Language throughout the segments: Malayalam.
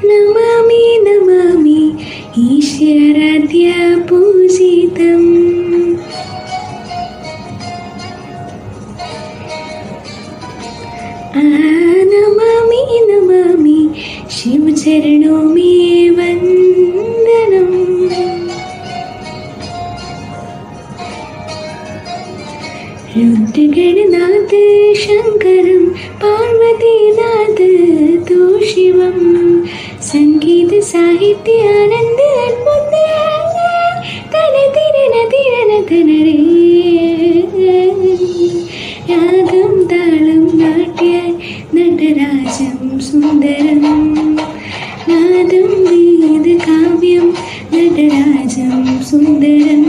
നമാമി നമാമി ഈശ്വരാദ്യ പൂജിതം. നമാമി നമാമി ശിവചരണോ മേ വന്ദനം. രുദ്രഗണനാഥ ശങ്കരം പാർവതീനാഥ തോ ശിവം. സംഗീത സാഹിത്യ ആനന്ദ അത്ഭുത തന തിരന തിരന തനരേ. രാഗം താളം നാട്യ നടരാജം സുന്ദരം. നാദം വേദ കാവ്യം നടരാജം സുന്ദരം.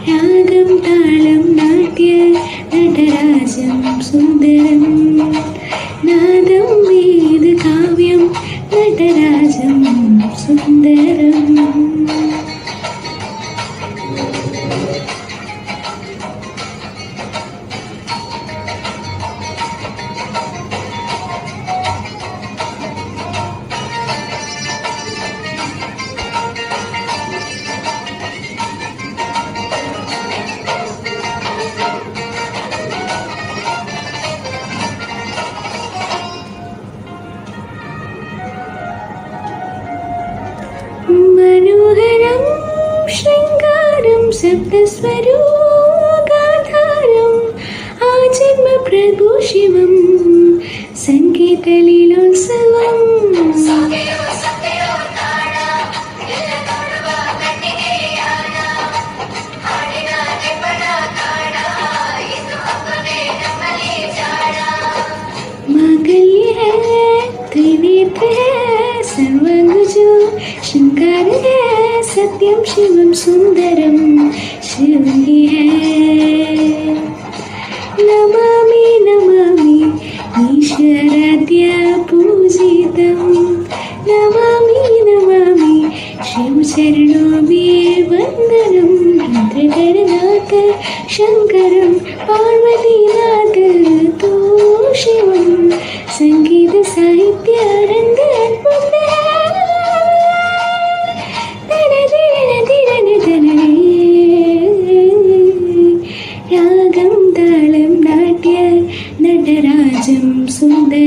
രാഗം താളം നാട്യ നടരാജം സുന്ദരം. നാദം വേദ കാവ്യം നടരാജം സുന്ദരം. മനോഹരം ശൃംഗാരം സപ്തസ്വരൂകാധാരം ആജന്മ പ്രഭു ശിവം. സംഗീതലീലോത്സവം. मांगल्य है त्रिनेत्र है सर्वभुजो शंकर है सत्यम शिवम सुंदरम शिव ही है. नमामि नमामि ईश्वराद्य पूजितम. नमामि नमामि शिव चरणो मे वंदनम. रुद्रगणनाथ शंकरम पार्वतीनाथ तो शिवम. संगीत साहित्य आनंद अद्भुत तन तिरन तिरन तनरे. രാഗം താളം നാട്യ നടരാജം സുന്ദരം.